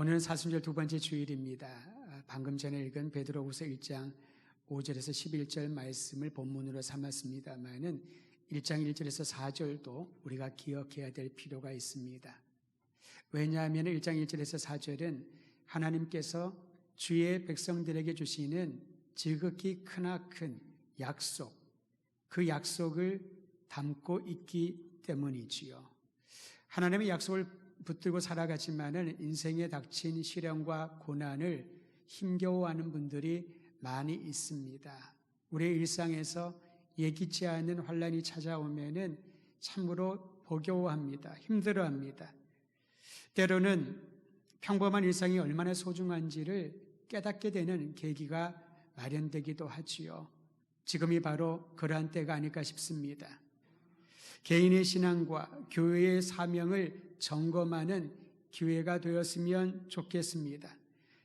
오늘은 사순절 두 번째 주일입니다. 방금 전에 읽은 베드로후서 1장 5절에서 11절 말씀을 본문으로 삼았습니다만은 1장 1절에서 4절도 우리가 기억해야 될 필요가 있습니다. 왜냐하면 1장 1절에서 4절은 하나님께서 주의 백성들에게 주시는 지극히 크나큰 약속, 그 약속을 담고 있기 때문이지요. 하나님의 약속을 붙들고 살아가지만은 인생에 닥친 시련과 고난을 힘겨워하는 분들이 많이 있습니다. 우리의 일상에서 예기치 않은 환난이 찾아오면은 참으로 버거워합니다. 힘들어합니다. 때로는 평범한 일상이 얼마나 소중한지를 깨닫게 되는 계기가 마련되기도 하지요. 지금이 바로 그러한 때가 아닐까 싶습니다. 개인의 신앙과 교회의 사명을 점검하는 기회가 되었으면 좋겠습니다.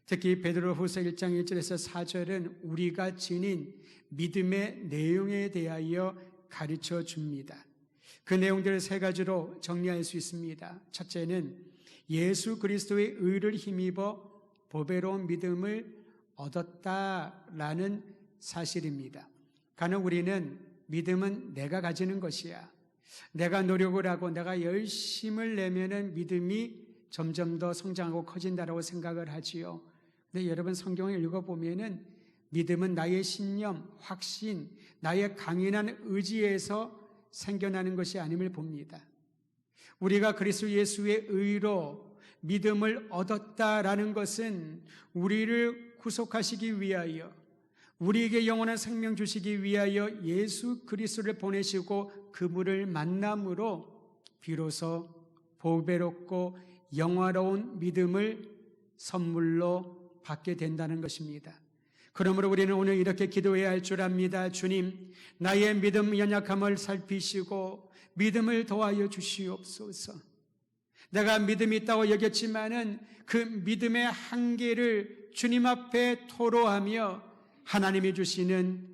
특히 베드로후서 1장 1절에서 4절은 우리가 지닌 믿음의 내용에 대하여 가르쳐 줍니다. 그 내용들을 세 가지로 정리할 수 있습니다. 첫째는 예수 그리스도의 의를 힘입어 보배로운 믿음을 얻었다라는 사실입니다. 간혹 우리는 믿음은 내가 가지는 것이야, 내가 노력을 하고 내가 열심을 내면은 믿음이 점점 더 성장하고 커진다라고 생각을 하지요. 근데 여러분 성경을 읽어보면은 믿음은 나의 신념, 확신, 나의 강인한 의지에서 생겨나는 것이 아님을 봅니다. 우리가 그리스도 예수의 의로 믿음을 얻었다라는 것은 우리를 구속하시기 위하여, 우리에게 영원한 생명 주시기 위하여 예수 그리스도를 보내시고 그분을 만남으로 비로소 보배롭고 영화로운 믿음을 선물로 받게 된다는 것입니다. 그러므로 우리는 오늘 이렇게 기도해야 할 줄 압니다. 주님, 나의 믿음 연약함을 살피시고 믿음을 더하여 주시옵소서. 내가 믿음이 있다고 여겼지만은 그 믿음의 한계를 주님 앞에 토로하며 하나님이 주시는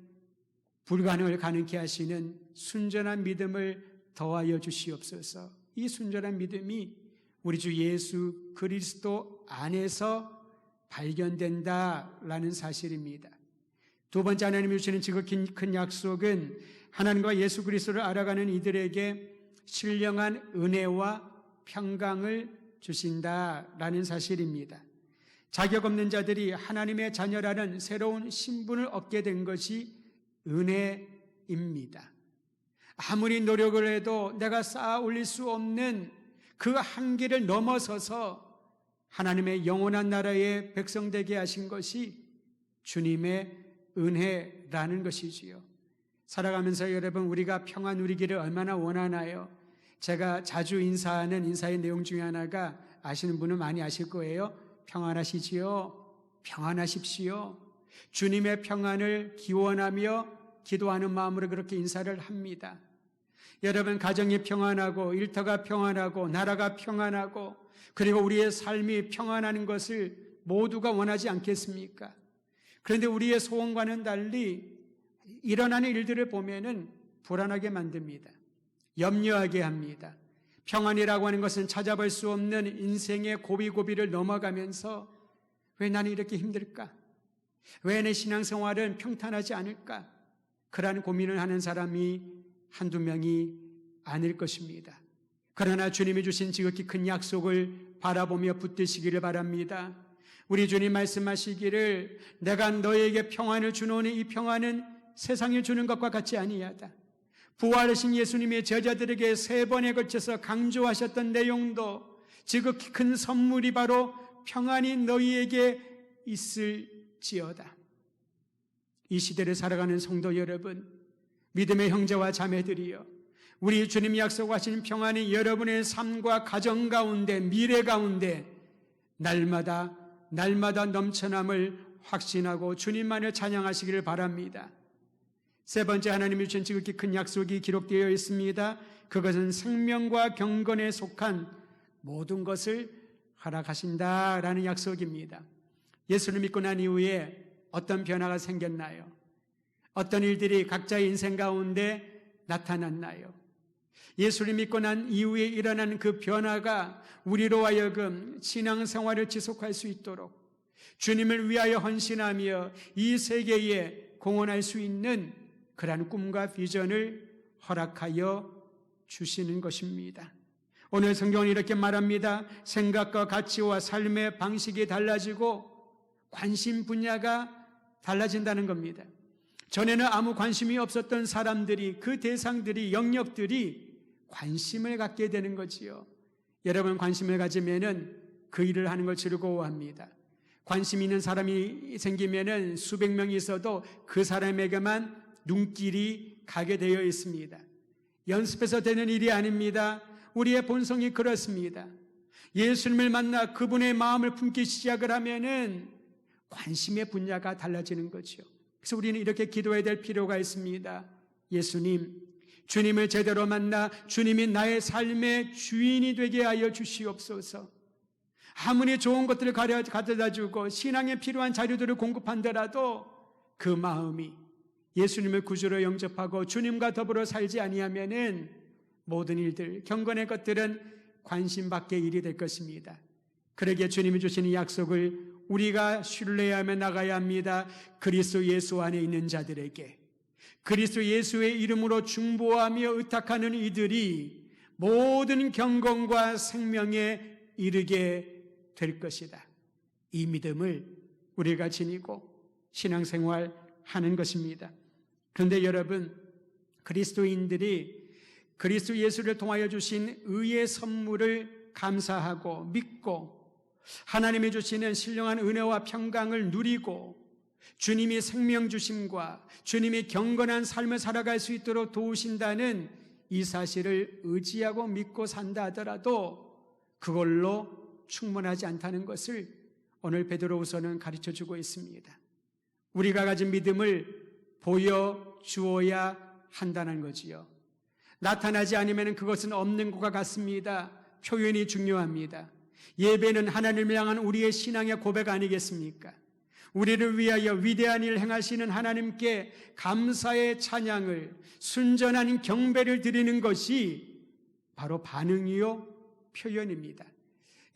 불가능을 가능케 하시는 순전한 믿음을 더하여 주시옵소서. 이 순전한 믿음이 우리 주 예수 그리스도 안에서 발견된다라는 사실입니다. 두 번째, 하나님이 주시는 지극히 큰 약속은 하나님과 예수 그리스도를 알아가는 이들에게 신령한 은혜와 평강을 주신다라는 사실입니다. 자격 없는 자들이 하나님의 자녀라는 새로운 신분을 얻게 된 것이 은혜입니다. 아무리 노력을 해도 내가 쌓아 올릴 수 없는 그 한계를 넘어서서 하나님의 영원한 나라의 백성 되게 하신 것이 주님의 은혜라는 것이지요. 살아가면서 여러분, 우리가 평안 누리기를 얼마나 원하나요? 제가 자주 인사하는 인사의 내용 중에 하나가 아시는 분은 많이 아실 거예요. 평안하시지요? 평안하십시오. 주님의 평안을 기원하며 기도하는 마음으로 그렇게 인사를 합니다. 여러분, 가정이 평안하고 일터가 평안하고 나라가 평안하고 그리고 우리의 삶이 평안하는 것을 모두가 원하지 않겠습니까? 그런데 우리의 소원과는 달리 일어나는 일들을 보면은 불안하게 만듭니다. 염려하게 합니다. 평안이라고 하는 것은 찾아볼 수 없는 인생의 고비고비를 넘어가면서 왜 나는 이렇게 힘들까? 왜 내 신앙생활은 평탄하지 않을까? 그러한 고민을 하는 사람이 한두 명이 아닐 것입니다. 그러나 주님이 주신 지극히 큰 약속을 바라보며 붙드시기를 바랍니다. 우리 주님 말씀하시기를 내가 너에게 평안을 주노니 이 평안은 세상이 주는 것과 같지 아니하다. 부활하신 예수님의 제자들에게 3번에 걸쳐서 강조하셨던 내용도 지극히 큰 선물이 바로 평안이 너희에게 있을지어다. 이 시대를 살아가는 성도 여러분, 믿음의 형제와 자매들이여, 우리 주님이 약속하신 평안이 여러분의 삶과 가정 가운데, 미래 가운데 날마다 넘쳐남을 확신하고 주님만을 찬양하시기를 바랍니다. 세 번째, 하나님이 주신 지극히 큰 약속이 기록되어 있습니다. 그것은 생명과 경건에 속한 모든 것을 허락하신다라는 약속입니다. 예수를 믿고 난 이후에 어떤 변화가 생겼나요? 어떤 일들이 각자의 인생 가운데 나타났나요? 예수를 믿고 난 이후에 일어난 그 변화가 우리로 하여금 신앙생활을 지속할 수 있도록 주님을 위하여 헌신하며 이 세계에 공헌할 수 있는 그러한 꿈과 비전을 허락하여 주시는 것입니다. 오늘 성경은 이렇게 말합니다. 생각과 가치와 삶의 방식이 달라지고 관심 분야가 달라진다는 겁니다. 전에는 아무 관심이 없었던 사람들이, 그 대상들이, 영역들이 관심을 갖게 되는 거지요. 여러분, 관심을 가지면은 그 일을 하는 걸 즐거워합니다. 관심 있는 사람이 생기면은 수백 명이 있어도 그 사람에게만 눈길이 가게 되어 있습니다. 연습해서 되는 일이 아닙니다. 우리의 본성이 그렇습니다. 예수님을 만나 그분의 마음을 품기 시작을 하면은 관심의 분야가 달라지는 거죠. 그래서 우리는 이렇게 기도해야 될 필요가 있습니다. 예수님, 주님을 제대로 만나 주님이 나의 삶의 주인이 되게 하여 주시옵소서. 아무리 좋은 것들을 가져다 주고 신앙에 필요한 자료들을 공급한더라도 그 마음이 예수님을 구주로 영접하고 주님과 더불어 살지 아니하면은 모든 일들, 경건의 것들은 관심 밖의 일이 될 것입니다. 그러기에 주님이 주시는 약속을 우리가 신뢰하며 나가야 합니다. 그리스도 예수 안에 있는 자들에게, 그리스도 예수의 이름으로 중보하며 의탁하는 이들이 모든 경건과 생명에 이르게 될 것이다. 이 믿음을 우리가 지니고 신앙생활 하는 것입니다. 그런데 여러분, 그리스도인들이 그리스도 예수를 통하여 주신 의의 선물을 감사하고 믿고 하나님이 주시는 신령한 은혜와 평강을 누리고 주님이 생명 주심과 주님이 경건한 삶을 살아갈 수 있도록 도우신다는 이 사실을 의지하고 믿고 산다 하더라도 그걸로 충분하지 않다는 것을 오늘 베드로후서는 가르쳐주고 있습니다. 우리가 가진 믿음을 보여주어야 한다는 거지요. 나타나지 않으면 그것은 없는 것과 같습니다. 표현이 중요합니다. 예배는 하나님을 향한 우리의 신앙의 고백 아니겠습니까? 우리를 위하여 위대한 일을 행하시는 하나님께 감사의 찬양을, 순전한 경배를 드리는 것이 바로 반응이요 표현입니다.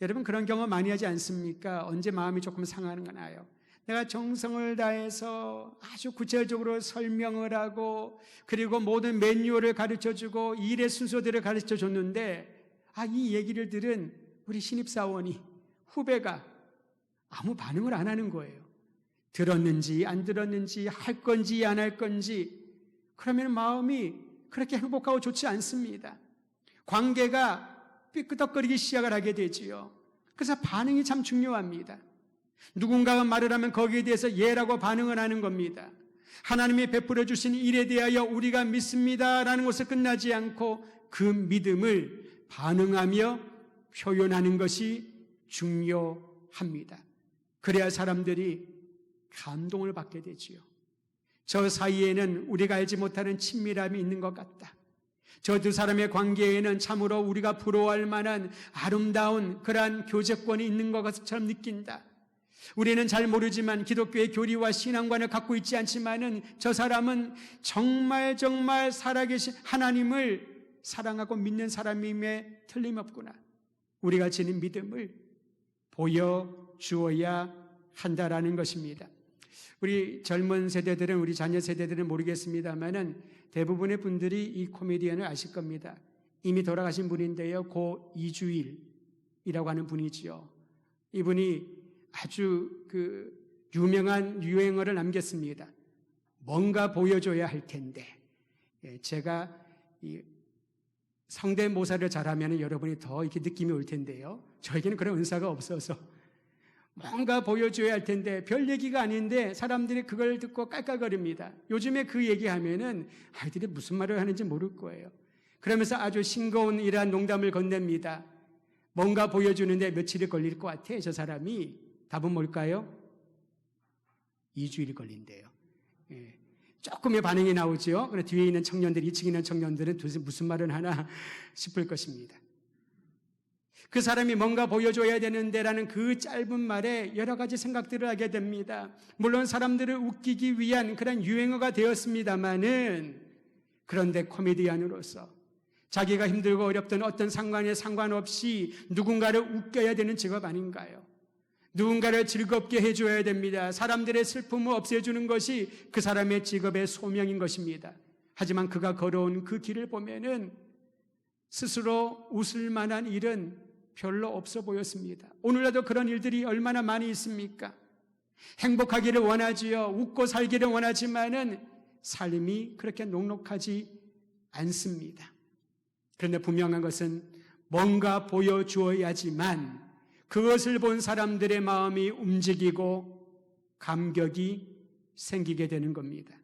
여러분, 그런 경험 많이 하지 않습니까? 언제 마음이 조금 상하나요? 내가 정성을 다해서 아주 구체적으로 설명을 하고 그리고 모든 매뉴얼을 가르쳐주고 일의 순서들을 가르쳐줬는데 이 얘기를 들은 우리 신입사원이, 후배가 아무 반응을 안 하는 거예요. 들었는지 안 들었는지, 할 건지 안 할 건지. 그러면 마음이 그렇게 행복하고 좋지 않습니다. 관계가 삐끄덕거리기 시작을 하게 되지요. 그래서 반응이 참 중요합니다. 누군가가 말을 하면 거기에 대해서 예라고 반응을 하는 겁니다. 하나님이 베풀어 주신 일에 대하여 우리가 믿습니다라는 것을 끝나지 않고 그 믿음을 반응하며 표현하는 것이 중요합니다. 그래야 사람들이 감동을 받게 되지요. 저 사이에는 우리가 알지 못하는 친밀함이 있는 것 같다. 저 두 사람의 관계에는 참으로 우리가 부러워할 만한 아름다운 그러한 교제권이 있는 것처럼 느낀다. 우리는 잘 모르지만 기독교의 교리와 신앙관을 갖고 있지 않지만은 저 사람은 정말 살아계신 하나님을 사랑하고 믿는 사람임에 틀림없구나. 우리가 지닌 믿음을 보여주어야 한다라는 것입니다. 우리 젊은 세대들은, 우리 자녀 세대들은 모르겠습니다만은 대부분의 분들이 이 코미디언을 아실 겁니다. 이미 돌아가신 분인데요, 고 이주일이라고 하는 분이지요. 이분이 아주 유명한 유행어를 남겼습니다. 뭔가 보여줘야 할 텐데. 제가 이 성대모사를 잘하면 여러분이 더 이렇게 느낌이 올 텐데요. 저에게는 그런 은사가 없어서 뭔가 보여줘야 할 텐데 별 얘기가 아닌데 사람들이 그걸 듣고 깔깔거립니다. 요즘에 그 얘기하면은 아이들이 무슨 말을 하는지 모를 거예요. 그러면서 아주 싱거운 이러한 농담을 건넵니다. 뭔가 보여주는데 며칠이 걸릴 것 같아, 저 사람이. 답은 뭘까요? 2주일이 걸린대요. 조금의 반응이 나오죠. 그런데 뒤에 있는 청년들, 2층에 있는 청년들은 도대체 무슨 말을 하나 싶을 것입니다. 그 사람이 뭔가 보여줘야 되는데라는 그 짧은 말에 여러 가지 생각들을 하게 됩니다. 물론 사람들을 웃기기 위한 그런 유행어가 되었습니다마는, 그런데 코미디언으로서 자기가 힘들고 어렵던 어떤 상관에 상관없이 누군가를 웃겨야 되는 직업 아닌가요? 누군가를 즐겁게 해줘야 됩니다. 사람들의 슬픔을 없애주는 것이 그 사람의 직업의 소명인 것입니다. 하지만 그가 걸어온 그 길을 보면은 스스로 웃을 만한 일은 별로 없어 보였습니다. 오늘날도 그런 일들이 얼마나 많이 있습니까? 행복하기를 원하지요. 웃고 살기를 원하지만은 삶이 그렇게 녹록하지 않습니다. 그런데 분명한 것은 뭔가 보여주어야지만 그것을 본 사람들의 마음이 움직이고 감격이 생기게 되는 겁니다.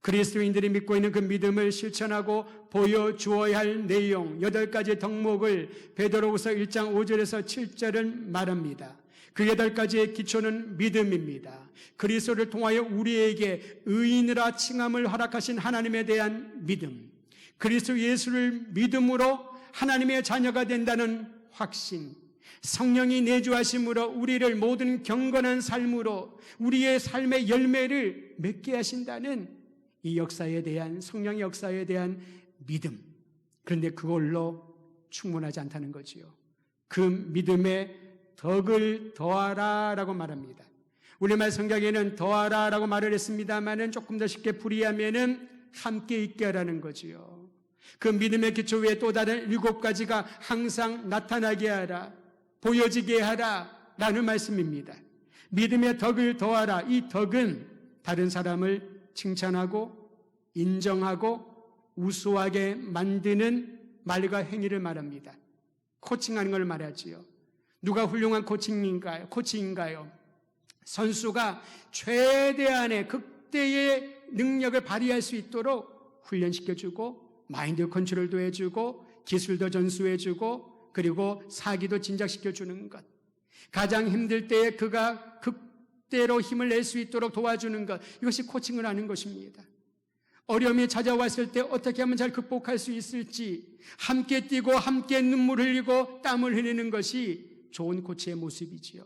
그리스도인들이 믿고 있는 그 믿음을 실천하고 보여주어야 할 내용 8가지 덕목을 베드로후서 1장 5절에서 7절은 말합니다. 그 8가지의 기초는 믿음입니다. 그리스도를 통하여 우리에게 의인이라 칭함을 허락하신 하나님에 대한 믿음, 그리스도 예수를 믿음으로 하나님의 자녀가 된다는 확신, 성령이 내주하심으로 우리를 모든 경건한 삶으로 우리의 삶의 열매를 맺게 하신다는 이 역사에 대한, 성령의 역사에 대한 믿음. 그런데 그걸로 충분하지 않다는 거지요. 그 믿음에 덕을 더하라 라고 말합니다. 우리말 성경에는 더하라 라고 말을 했습니다만은 조금 더 쉽게 풀이하면은 함께 있게 하라는 거지요. 그 믿음의 기초 위에 또 다른 7가지가 항상 나타나게 하라, 보여지게 하라 라는 말씀입니다. 믿음의 덕을 더하라. 이 덕은 다른 사람을 칭찬하고 인정하고 우수하게 만드는 말과 행위를 말합니다. 코칭하는 걸 말하지요. 누가 훌륭한 코치인가요? 선수가 최대한의 극대의 능력을 발휘할 수 있도록 훈련시켜주고 마인드 컨트롤도 해주고 기술도 전수해주고 그리고 사기도 진작시켜주는 것. 가장 힘들 때에 그가 극대로 힘을 낼 수 있도록 도와주는 것. 이것이 코칭을 하는 것입니다. 어려움이 찾아왔을 때 어떻게 하면 잘 극복할 수 있을지 함께 뛰고 함께 눈물 흘리고 땀을 흘리는 것이 좋은 코치의 모습이지요.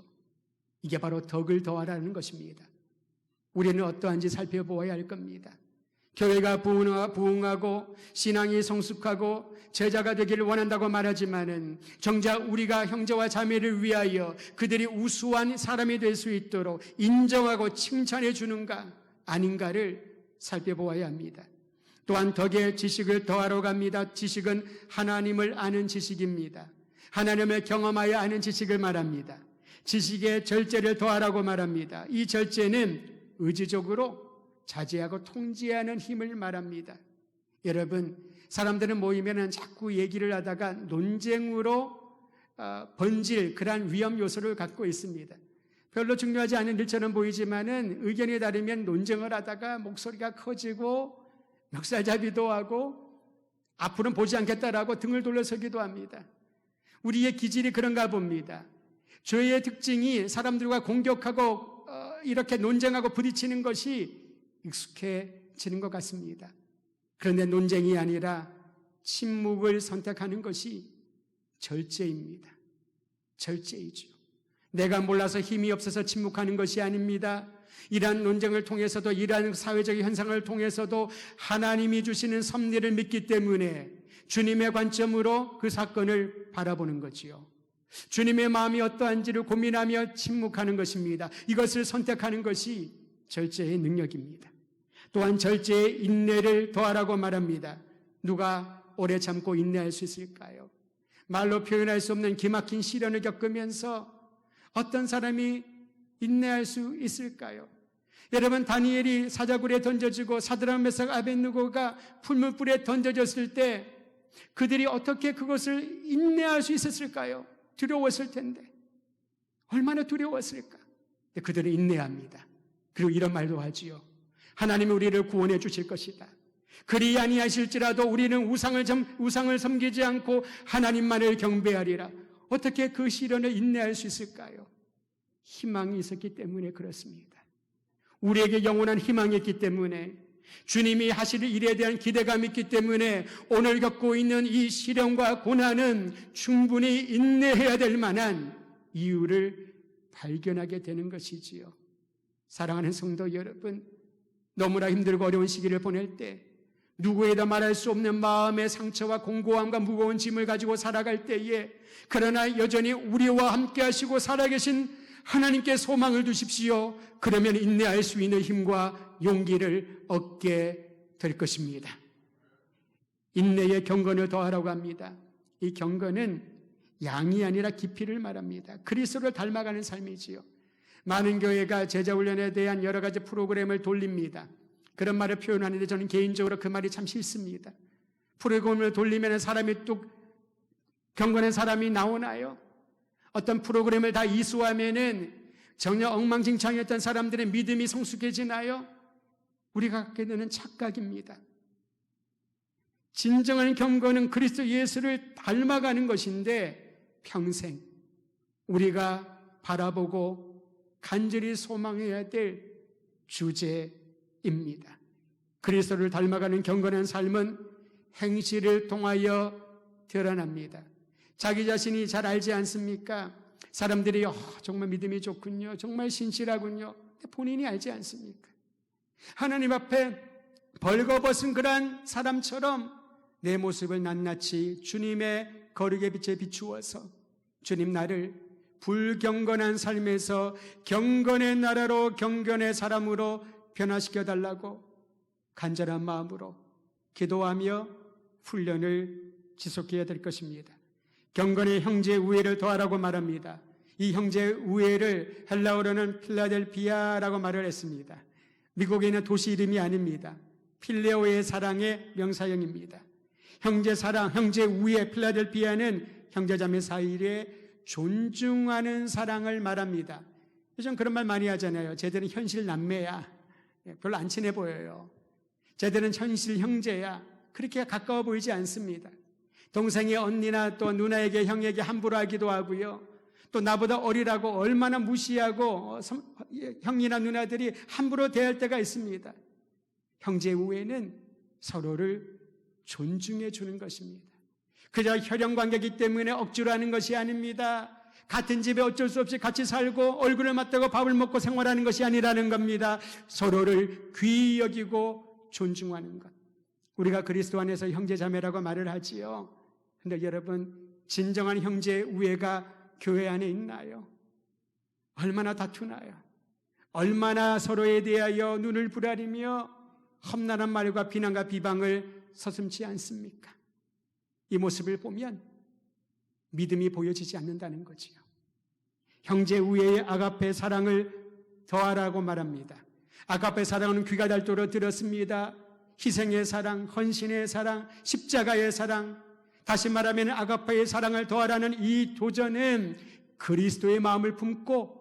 이게 바로 덕을 더하라는 것입니다. 우리는 어떠한지 살펴보아야 할 겁니다. 교회가 부흥하고 신앙이 성숙하고 제자가 되기를 원한다고 말하지만은 정작 우리가 형제와 자매를 위하여 그들이 우수한 사람이 될 수 있도록 인정하고 칭찬해 주는가 아닌가를 살펴보아야 합니다. 또한 덕의 지식을 더하러 갑니다. 지식은 하나님을 아는 지식입니다. 하나님을 경험하여 아는 지식을 말합니다. 지식의 절제를 더하라고 말합니다. 이 절제는 의지적으로 자제하고 통제하는 힘을 말합니다. 여러분, 사람들은 모이면 자꾸 얘기를 하다가 논쟁으로 번질 그러한 위험 요소를 갖고 있습니다. 별로 중요하지 않은 일처럼 보이지만은 의견이 다르면 논쟁을 하다가 목소리가 커지고 멱살잡이도 하고 앞으로는 보지 않겠다라고 등을 돌려서기도 합니다. 우리의 기질이 그런가 봅니다. 죄의 특징이 사람들과 공격하고 이렇게 논쟁하고 부딪히는 것이 익숙해지는 것 같습니다. 그런데 논쟁이 아니라 침묵을 선택하는 것이 절제입니다. 절제이죠. 내가 몰라서 힘이 없어서 침묵하는 것이 아닙니다. 이러한 논쟁을 통해서도 이러한 사회적 현상을 통해서도 하나님이 주시는 섭리를 믿기 때문에 주님의 관점으로 그 사건을 바라보는 거지요. 주님의 마음이 어떠한지를 고민하며 침묵하는 것입니다. 이것을 선택하는 것이 절제의 능력입니다. 또한 절제의 인내를 더하라고 말합니다. 누가 오래 참고 인내할 수 있을까요? 말로 표현할 수 없는 기막힌 시련을 겪으면서 어떤 사람이 인내할 수 있을까요? 여러분, 다니엘이 사자굴에 던져지고 사드락 메삭 아벳느고가 풀무불에 던져졌을 때 그들이 어떻게 그것을 인내할 수 있었을까요? 두려웠을 텐데 얼마나 두려웠을까? 근데 그들은 인내합니다. 그리고 이런 말도 하지요. 하나님이 우리를 구원해 주실 것이다. 그리 아니하실지라도 우리는 우상을 섬기지 않고 하나님만을 경배하리라. 어떻게 그 시련을 인내할 수 있을까요? 희망이 있었기 때문에 그렇습니다. 우리에게 영원한 희망이 있기 때문에 주님이 하실 일에 대한 기대감이 있기 때문에 오늘 겪고 있는 이 시련과 고난은 충분히 인내해야 될 만한 이유를 발견하게 되는 것이지요. 사랑하는 성도 여러분, 너무나 힘들고 어려운 시기를 보낼 때 누구에도 말할 수 없는 마음의 상처와 공고함과 무거운 짐을 가지고 살아갈 때에 그러나 여전히 우리와 함께 하시고 살아계신 하나님께 소망을 두십시오. 그러면 인내할 수 있는 힘과 용기를 얻게 될 것입니다. 인내의 경건을 더하라고 합니다. 이 경건은 양이 아니라 깊이를 말합니다. 그리스도를 닮아가는 삶이지요. 많은 교회가 제자훈련에 대한 여러 가지 프로그램을 돌립니다. 그런 말을 표현하는데 저는 개인적으로 그 말이 참 싫습니다. 프로그램을 돌리면 사람이 뚝 경건한 사람이 나오나요? 어떤 프로그램을 다 이수하면은 전혀 엉망진창이었던 사람들의 믿음이 성숙해지나요? 우리가 갖게 되는 착각입니다. 진정한 경건은 그리스도 예수를 닮아가는 것인데 평생 우리가 바라보고 간절히 소망해야 될 주제입니다. 그리스도를 닮아가는 경건한 삶은 행실을 통하여 드러납니다. 자기 자신이 잘 알지 않습니까? 사람들이 정말 믿음이 좋군요. 정말 신실하군요. 본인이 알지 않습니까? 하나님 앞에 벌거벗은 그러한 사람처럼 내 모습을 낱낱이 주님의 거룩의 빛에 비추어서 주님 나를 불경건한 삶에서 경건의 나라로 경건의 사람으로 변화시켜 달라고 간절한 마음으로 기도하며 훈련을 지속해야 될 것입니다. 경건의 형제 우애를 더하라고 말합니다. 이 형제 우애를 헬라어로는 필라델피아라고 말을 했습니다. 미국에 있는 도시 이름이 아닙니다. 필레오의 사랑의 명사형입니다. 형제 사랑, 형제 우애, 필라델피아는 형제자매 사이에 존중하는 사랑을 말합니다. 요즘 그런 말 많이 하잖아요. 쟤들은 현실 남매야. 별로 안 친해 보여요. 쟤들은 현실 형제야. 그렇게 가까워 보이지 않습니다. 동생의 언니나 또 누나에게 형에게 함부로 하기도 하고요. 또 나보다 어리라고 얼마나 무시하고 형이나 누나들이 함부로 대할 때가 있습니다. 형제 우애는 서로를 존중해 주는 것입니다. 그저 혈연관계이기 때문에 억지로 하는 것이 아닙니다. 같은 집에 어쩔 수 없이 같이 살고 얼굴을 맞대고 밥을 먹고 생활하는 것이 아니라는 겁니다. 서로를 귀히 여기고 존중하는 것. 우리가 그리스도 안에서 형제자매라고 말을 하지요. 그런데 여러분, 진정한 형제 우애가 교회 안에 있나요? 얼마나 다투나요? 얼마나 서로에 대하여 눈을 부라리며 험난한 말과 비난과 비방을 서슴지 않습니까? 이 모습을 보면 믿음이 보여지지 않는다는 거지요. 형제 우애의 아가페 사랑을 더하라고 말합니다. 아가페 사랑은 귀가 닳도록 들었습니다. 희생의 사랑, 헌신의 사랑, 십자가의 사랑, 다시 말하면 아가페의 사랑을 더하라는 이 도전은 그리스도의 마음을 품고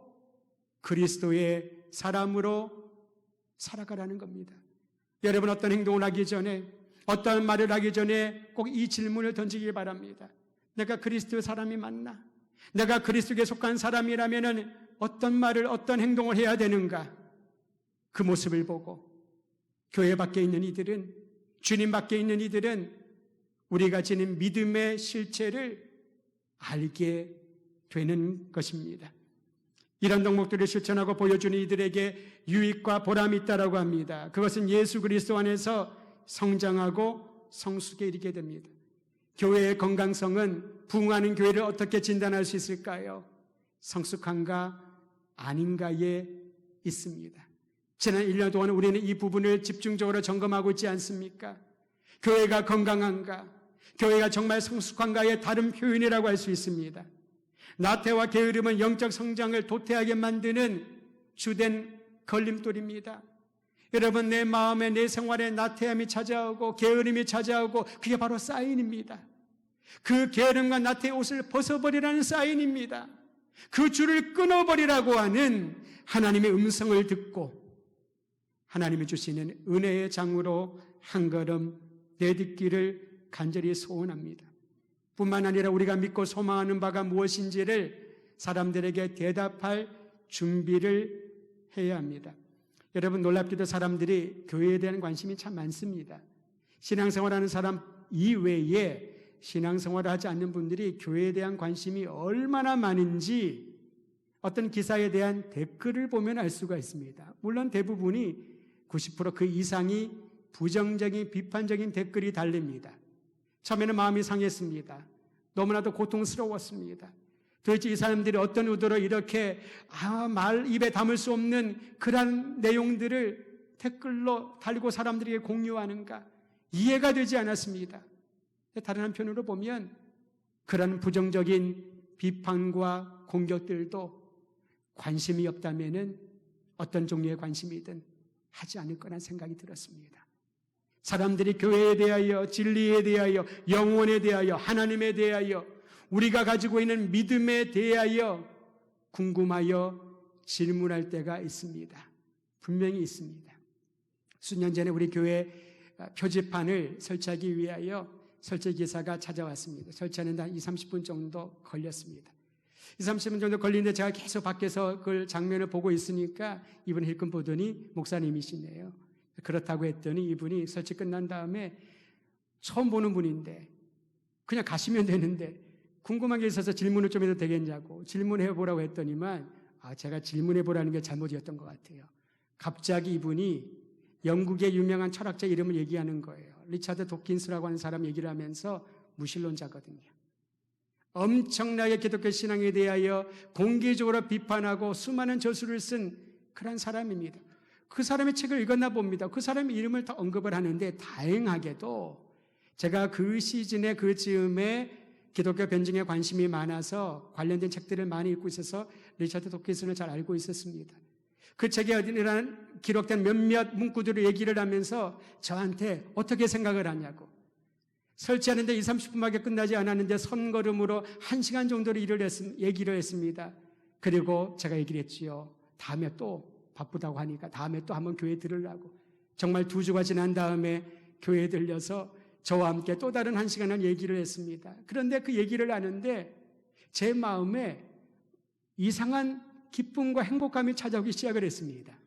그리스도의 사람으로 살아가라는 겁니다. 여러분, 어떤 행동을 하기 전에, 어떤 말을 하기 전에 꼭 이 질문을 던지기 바랍니다. 내가 그리스도의 사람이 맞나? 내가 그리스도에 속한 사람이라면 어떤 말을, 어떤 행동을 해야 되는가? 그 모습을 보고 교회 밖에 있는 이들은, 주님 밖에 있는 이들은 우리가 지닌 믿음의 실체를 알게 되는 것입니다. 이런 덕목들을 실천하고 보여주는 이들에게 유익과 보람이 있다고 합니다. 그것은 예수 그리스도 안에서 성장하고 성숙에 이르게 됩니다. 교회의 건강성은 부흥하는 교회를 어떻게 진단할 수 있을까요? 성숙한가 아닌가에 있습니다. 지난 1년 동안 우리는 이 부분을 집중적으로 점검하고 있지 않습니까? 교회가 건강한가, 교회가 정말 성숙한가의 다른 표현이라고 할 수 있습니다. 나태와 게으름은 영적 성장을 도태하게 만드는 주된 걸림돌입니다. 여러분, 내 마음에, 내 생활에 나태함이 찾아오고 게으름이 찾아오고 그게 바로 사인입니다. 그 게으름과 나태의 옷을 벗어버리라는 사인입니다. 그 줄을 끊어버리라고 하는 하나님의 음성을 듣고 하나님이 주시는 은혜의 장으로 한 걸음 내딛기를 간절히 소원합니다. 뿐만 아니라 우리가 믿고 소망하는 바가 무엇인지를 사람들에게 대답할 준비를 해야 합니다. 여러분, 놀랍게도 사람들이 교회에 대한 관심이 참 많습니다. 신앙생활하는 사람 이외에 신앙생활을 하지 않는 분들이 교회에 대한 관심이 얼마나 많은지 어떤 기사에 대한 댓글을 보면 알 수가 있습니다. 물론 대부분이 90% 그 이상이 부정적인 비판적인 댓글이 달립니다. 처음에는 마음이 상했습니다. 너무나도 고통스러웠습니다. 도대체 이 사람들이 어떤 의도로 이렇게 입에 담을 수 없는 그런 내용들을 댓글로 달고 사람들에게 공유하는가 이해가 되지 않았습니다. 다른 한편으로 보면 그런 부정적인 비판과 공격들도 관심이 없다면은 어떤 종류의 관심이든 하지 않을 거란 생각이 들었습니다. 사람들이 교회에 대하여, 진리에 대하여, 영혼에 대하여, 하나님에 대하여, 우리가 가지고 있는 믿음에 대하여 궁금하여 질문할 때가 있습니다. 분명히 있습니다. 수년 전에 우리 교회 표지판을 설치하기 위하여 설치기사가 찾아왔습니다. 설치하는데 한 20-30분 정도 걸렸습니다. 20-30분 정도 걸리는데 제가 계속 밖에서 그 장면을 보고 있으니까 이분이 힐끔 보더니 목사님이시네요. 그렇다고 했더니 이분이 설치 끝난 다음에 처음 보는 분인데 그냥 가시면 되는데 궁금한 게 있어서 질문을 좀 해도 되겠냐고 질문해 보라고 했더니만 제가 질문해 보라는 게 잘못이었던 것 같아요. 갑자기 이분이 영국의 유명한 철학자 이름을 얘기하는 거예요. 리차드 도킨스라고 하는 사람 얘기를 하면서 무신론자거든요. 엄청나게 기독교 신앙에 대하여 공개적으로 비판하고 수많은 저술을 쓴 그런 사람입니다. 그 사람의 책을 읽었나 봅니다. 그 사람의 이름을 다 언급을 하는데 다행하게도 제가 그 시즌에 그 즈음에 기독교 변증에 관심이 많아서 관련된 책들을 많이 읽고 있어서 리차드 도킨스를 잘 알고 있었습니다. 그 책에 기록된 몇몇 문구들을 얘기를 하면서 저한테 어떻게 생각을 하냐고. 설치하는데 20-30분밖에 끝나지 않았는데 선걸음으로 1시간 정도를 얘기를 했습니다. 그리고 제가 얘기를 했지요. 다음에 또 바쁘다고 하니까 다음에 또 한번 교회에 들으려고. 정말 2주가 지난 다음에 교회에 들려서 저와 함께 또 다른 1시간을 얘기를 했습니다. 그런데 그 얘기를 하는데 제 마음에 이상한 기쁨과 행복감이 찾아오기 시작을 했습니다.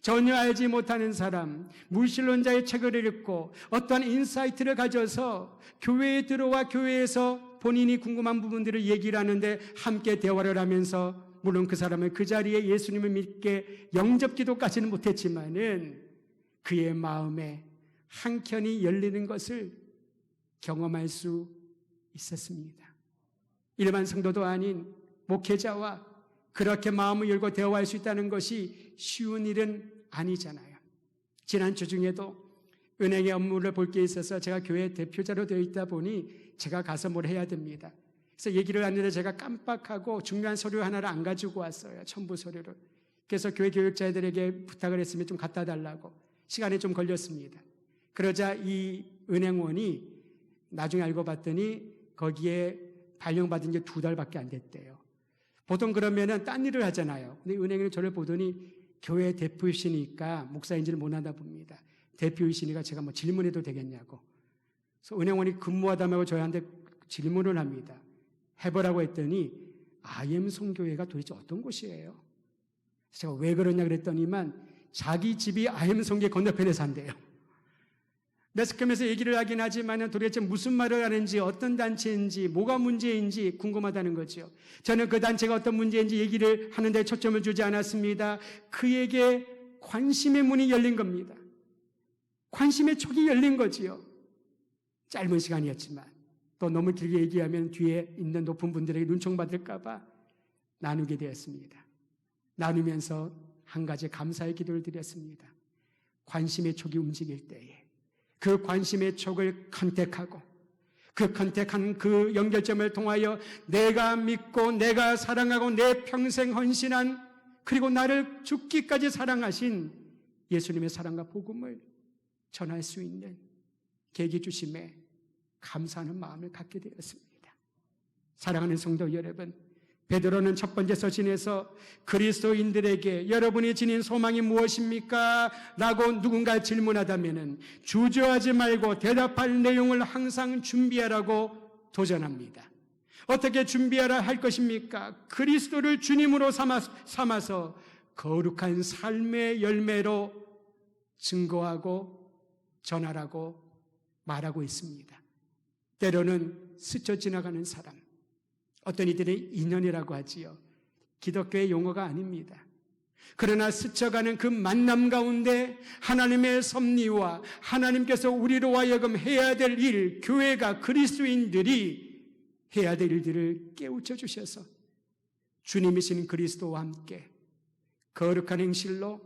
전혀 알지 못하는 사람, 무신론자의 책을 읽고 어떠한 인사이트를 가져서 교회에 들어와 교회에서 본인이 궁금한 부분들을 얘기를 하는데 함께 대화를 하면서 물론 그 사람은 그 자리에 예수님을 믿게 영접기도까지는 못했지만은 그의 마음에 한켠이 열리는 것을 경험할 수 있었습니다. 일반 성도도 아닌 목회자와 그렇게 마음을 열고 대화할 수 있다는 것이 쉬운 일은 아니잖아요. 지난주 중에도 은행의 업무를 볼 게 있어서 제가 교회 대표자로 되어 있다 보니 제가 가서 뭘 해야 됩니다. 그래서 얘기를 하는데 제가 깜빡하고 중요한 서류 하나를 안 가지고 왔어요. 첨부 서류를. 그래서 교회 교육자들에게 부탁을 했으면 좀 갖다 달라고. 시간이 좀 걸렸습니다. 그러자 이 은행원이 나중에 알고 봤더니 거기에 발령받은 게 2달밖에 안 됐대요. 보통 그러면은 딴 일을 하잖아요. 근데 은행에 저를 보더니 교회 대표이시니까 목사인지를 못하다 봅니다. 대표이시니까 제가 뭐 질문해도 되겠냐고. 그래서 은행원이 근무하다 말고 저희한테 질문을 합니다. 해보라고 했더니 IM 성교회가 도대체 어떤 곳이에요? 제가 왜 그러냐 그랬더니만 자기 집이 IM 성교회 건너편에 산대요. 매스컴에서 얘기를 하긴 하지만 도대체 무슨 말을 하는지 어떤 단체인지 뭐가 문제인지 궁금하다는 거죠. 저는 그 단체가 어떤 문제인지 얘기를 하는데 초점을 주지 않았습니다. 그에게 관심의 문이 열린 겁니다. 관심의 촉이 열린 거지요. 짧은 시간이었지만 또 너무 길게 얘기하면 뒤에 있는 높은 분들에게 눈총받을까 봐 나누게 되었습니다. 나누면서 한 가지 감사의 기도를 드렸습니다. 관심의 촉이 움직일 때에 그 관심의 촉을 컨택하고 그 컨택한 그 연결점을 통하여 내가 믿고 내가 사랑하고 내 평생 헌신한 그리고 나를 죽기까지 사랑하신 예수님의 사랑과 복음을 전할 수 있는 계기 주심에 감사하는 마음을 갖게 되었습니다. 사랑하는 성도 여러분, 베드로는 첫 번째 서신에서 그리스도인들에게 여러분이 지닌 소망이 무엇입니까? 라고 누군가 질문하다면 주저하지 말고 대답할 내용을 항상 준비하라고 도전합니다. 어떻게 준비하라 할 것입니까? 그리스도를 주님으로 삼아서 거룩한 삶의 열매로 증거하고 전하라고 말하고 있습니다. 때로는 스쳐 지나가는 사람, 어떤 이들의 인연이라고 하지요. 기독교의 용어가 아닙니다. 그러나 스쳐가는 그 만남 가운데 하나님의 섭리와 하나님께서 우리로 하여금 해야 될 일, 교회가 그리스도인들이 해야 될 일들을 깨우쳐 주셔서 주님이신 그리스도와 함께 거룩한 행실로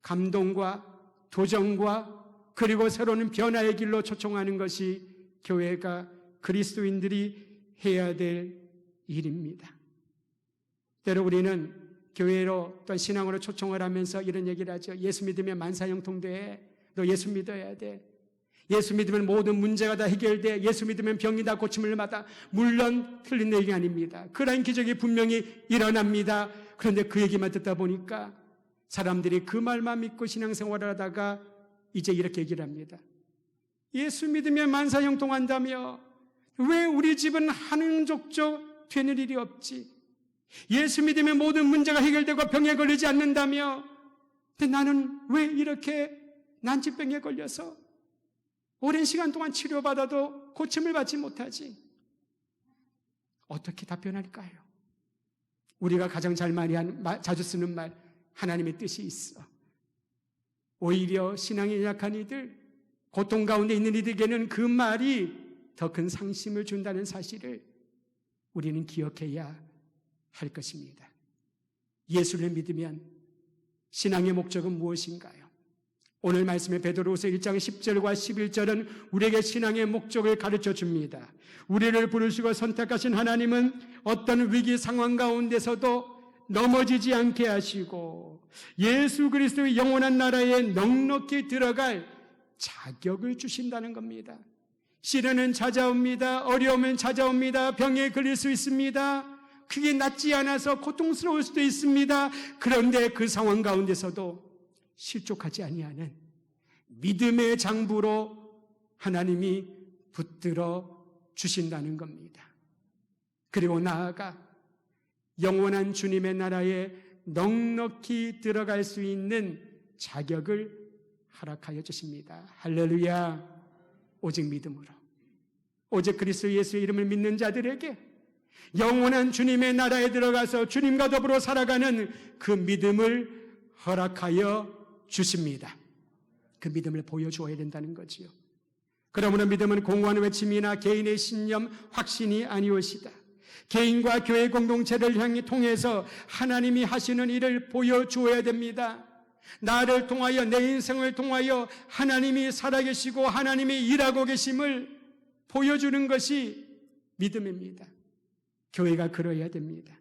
감동과 도전과 그리고 새로운 변화의 길로 초청하는 것이 교회가 그리스도인들이 해야 될 일입니다. 때로 우리는 교회로 또 신앙으로 초청을 하면서 이런 얘기를 하죠. 예수 믿으면 만사형통돼. 너 예수 믿어야 돼. 예수 믿으면 모든 문제가 다 해결돼. 예수 믿으면 병이 다 고침을 받아. 물론 틀린 얘기 아닙니다. 그러한 기적이 분명히 일어납니다. 그런데 그 얘기만 듣다 보니까 사람들이 그 말만 믿고 신앙생활을 하다가 이제 이렇게 얘기를 합니다. 예수 믿으면 만사형통한다며 왜 우리 집은 한흥족족 되는 일이 없지? 예수 믿으면 모든 문제가 해결되고 병에 걸리지 않는다며 근데 나는 왜 이렇게 난치병에 걸려서 오랜 시간 동안 치료받아도 고침을 받지 못하지? 어떻게 답변할까요? 우리가 가장 자주 쓰는 말, 하나님의 뜻이 있어. 오히려 신앙이 약한 이들, 고통 가운데 있는 이들에게는 그 말이 더 큰 상심을 준다는 사실을 우리는 기억해야 할 것입니다. 예수를 믿으면 신앙의 목적은 무엇인가요? 오늘 말씀의 베드로후서 1장 10절과 11절은 우리에게 신앙의 목적을 가르쳐 줍니다. 우리를 부르시고 선택하신 하나님은 어떤 위기 상황 가운데서도 넘어지지 않게 하시고 예수 그리스도의 영원한 나라에 넉넉히 들어갈 자격을 주신다는 겁니다. 시련은 찾아옵니다. 어려움은 찾아옵니다. 병에 걸릴 수 있습니다. 그게 낫지 않아서 고통스러울 수도 있습니다. 그런데 그 상황 가운데서도 실족하지 아니하는 믿음의 장부로 하나님이 붙들어 주신다는 겁니다. 그리고 나아가 영원한 주님의 나라에 넉넉히 들어갈 수 있는 자격을 허락하여 주십니다. 할렐루야. 오직 믿음으로, 오직 그리스도 예수의 이름을 믿는 자들에게 영원한 주님의 나라에 들어가서 주님과 더불어 살아가는 그 믿음을 허락하여 주십니다. 그 믿음을 보여주어야 된다는 거지요. 그러므로 믿음은 공허한 외침이나 개인의 신념, 확신이 아니오시다. 개인과 교회 공동체를 향해 통해서 하나님이 하시는 일을 보여주어야 됩니다. 나를 통하여, 내 인생을 통하여 하나님이 살아계시고 하나님이 일하고 계심을 보여주는 것이 믿음입니다. 교회가 그러해야 됩니다.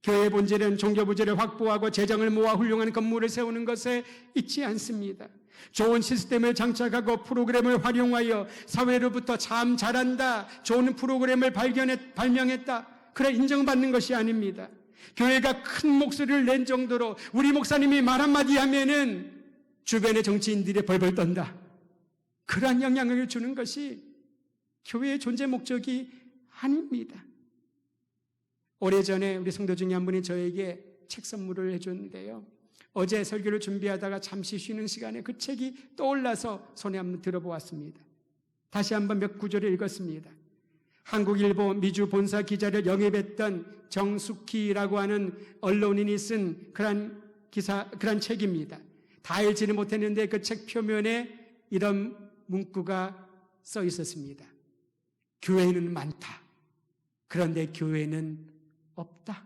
교회의 본질은 종교부지를 확보하고 재정을 모아 훌륭한 건물을 세우는 것에 있지 않습니다. 좋은 시스템을 장착하고 프로그램을 활용하여 사회로부터 참 잘한다, 좋은 프로그램을 발명했다, 그래 인정받는 것이 아닙니다. 교회가 큰 목소리를 낸 정도로 우리 목사님이 말 한마디 하면은 주변의 정치인들이 벌벌 떤다, 그러한 영향을 주는 것이 교회의 존재 목적이 아닙니다. 오래전에 우리 성도 중에 한 분이 저에게 책 선물을 해줬는데요, 어제 설교를 준비하다가 잠시 쉬는 시간에 그 책이 떠올라서 손에 한번 들어보았습니다. 다시 한번 몇 구절을 읽었습니다. 한국일보 미주 본사 기자를 영입했던 정숙희라고 하는 언론인이 쓴 그런 책입니다. 다 읽지는 못했는데 그 책 표면에 이런 문구가 써 있었습니다. 교회는 많다. 그런데 교회는 없다.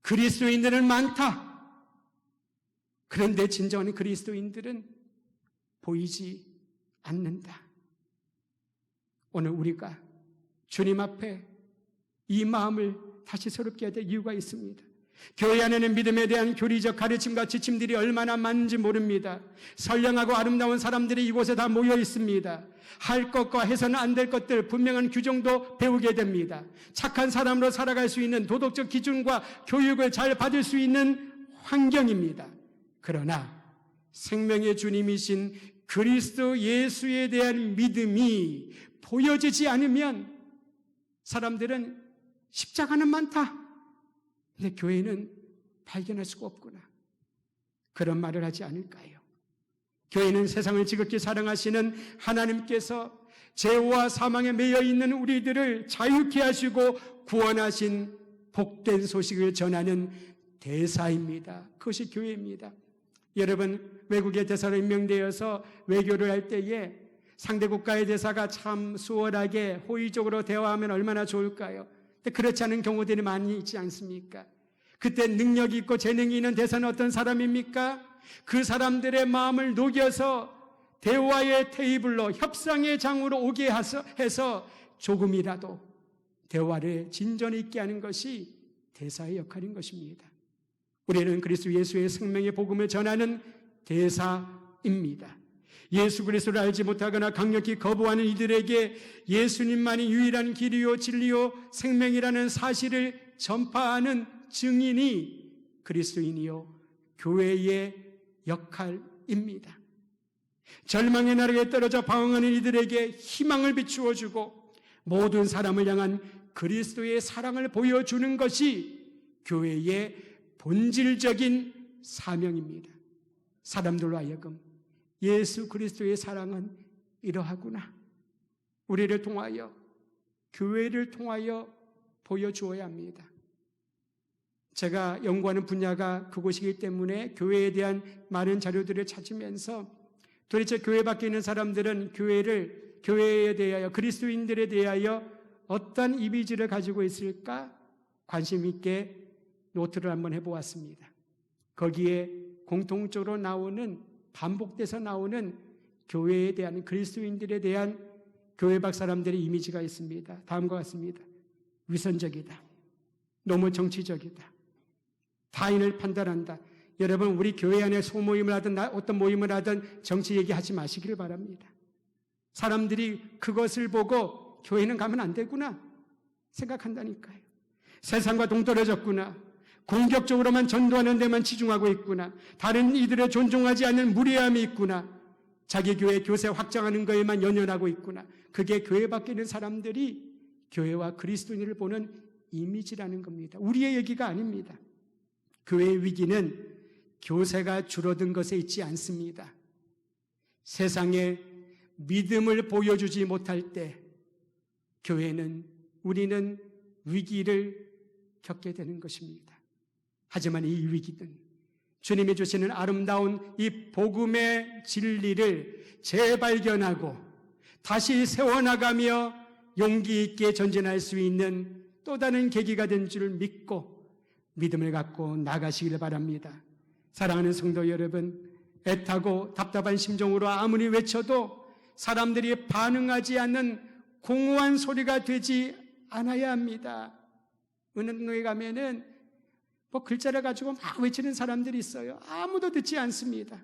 그리스도인들은 많다. 그런데 진정한 그리스도인들은 보이지 않는다. 오늘 우리가 주님 앞에 이 마음을 다시 새롭게 해야 될 이유가 있습니다. 교회 안에는 믿음에 대한 교리적 가르침과 지침들이 얼마나 많은지 모릅니다. 선량하고 아름다운 사람들이 이곳에 다 모여 있습니다. 할 것과 해서는 안 될 것들, 분명한 규정도 배우게 됩니다. 착한 사람으로 살아갈 수 있는 도덕적 기준과 교육을 잘 받을 수 있는 환경입니다. 그러나 생명의 주님이신 그리스도 예수에 대한 믿음이 보여지지 않으면 사람들은 십자가는 많다, 근데 교회는 발견할 수가 없구나, 그런 말을 하지 않을까요? 교회는 세상을 지극히 사랑하시는 하나님께서 죄와 사망에 매여 있는 우리들을 자유케 하시고 구원하신 복된 소식을 전하는 대사입니다. 그것이 교회입니다. 여러분, 외국의 대사로 임명되어서 외교를 할 때에 상대 국가의 대사가 참 수월하게 호의적으로 대화하면 얼마나 좋을까요? 근데 그렇지 않은 경우들이 많이 있지 않습니까? 그때 능력이 있고 재능이 있는 대사는 어떤 사람입니까? 그 사람들의 마음을 녹여서 대화의 테이블로, 협상의 장으로 오게 해서 조금이라도 대화를 진전 있게 하는 것이 대사의 역할인 것입니다. 우리는 그리스도 예수의 생명의 복음을 전하는 대사입니다. 예수 그리스도를 알지 못하거나 강력히 거부하는 이들에게 예수님만이 유일한 길이요 진리요 생명이라는 사실을 전파하는 증인이 그리스도인이요 교회의 역할입니다. 절망의 나락에 떨어져 방황하는 이들에게 희망을 비추어주고 모든 사람을 향한 그리스도의 사랑을 보여주는 것이 교회의 본질적인 사명입니다. 사람들로 하여금 예수 그리스도의 사랑은 이러하구나, 우리를 통하여, 교회를 통하여 보여주어야 합니다. 제가 연구하는 분야가 그곳이기 때문에 교회에 대한 많은 자료들을 찾으면서 도대체 교회 밖에 있는 사람들은 교회에 대하여, 그리스도인들에 대하여 어떤 이미지를 가지고 있을까 관심 있게 노트를 한번 해보았습니다. 거기에 공통적으로 나오는, 반복돼서 나오는 교회에 대한, 그리스도인들에 대한 교회 밖 사람들의 이미지가 있습니다. 다음과 같습니다. 위선적이다, 너무 정치적이다, 타인을 판단한다. 여러분, 우리 교회 안에 소모임을 하든 어떤 모임을 하든 정치 얘기하지 마시기를 바랍니다. 사람들이 그것을 보고 교회는 가면 안 되구나 생각한다니까요. 세상과 동떨어졌구나, 공격적으로만 전도하는 데만 치중하고 있구나, 다른 이들을 존중하지 않는 무례함이 있구나, 자기 교회 교세 확장하는 것에만 연연하고 있구나. 그게 교회 밖에 있는 사람들이 교회와 그리스도인을 보는 이미지라는 겁니다. 우리의 얘기가 아닙니다. 교회의 위기는 교세가 줄어든 것에 있지 않습니다. 세상에 믿음을 보여주지 못할 때 우리는 위기를 겪게 되는 것입니다. 하지만 이 위기는 주님이 주시는 아름다운 이 복음의 진리를 재발견하고 다시 세워나가며 용기 있게 전진할 수 있는 또 다른 계기가 된 줄 믿고 믿음을 갖고 나가시기를 바랍니다. 사랑하는 성도 여러분, 애타고 답답한 심정으로 아무리 외쳐도 사람들이 반응하지 않는 공허한 소리가 되지 않아야 합니다. 은행에 가면은 글자를 가지고 막 외치는 사람들이 있어요. 아무도 듣지 않습니다.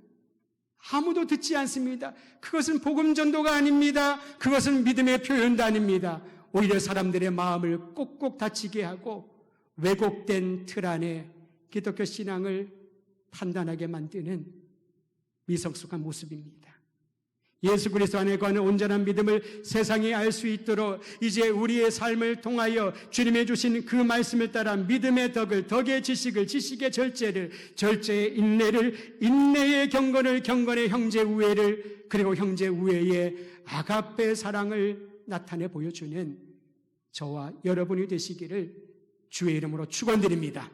아무도 듣지 않습니다. 그것은 복음 전도가 아닙니다. 그것은 믿음의 표현도 아닙니다. 오히려 사람들의 마음을 꼭꼭 다치게 하고 왜곡된 틀 안에 기독교 신앙을 판단하게 만드는 미성숙한 모습입니다. 예수 그리스도 안에 거하는 온전한 믿음을 세상이 알 수 있도록 이제 우리의 삶을 통하여 주님의 주신 그 말씀을 따라 믿음의 덕을, 덕의 지식을, 지식의 절제를, 절제의 인내를, 인내의 경건을, 경건의 형제 우애를, 그리고 형제 우애의 아가페 사랑을 나타내 보여주는 저와 여러분이 되시기를 주의 이름으로 축원드립니다.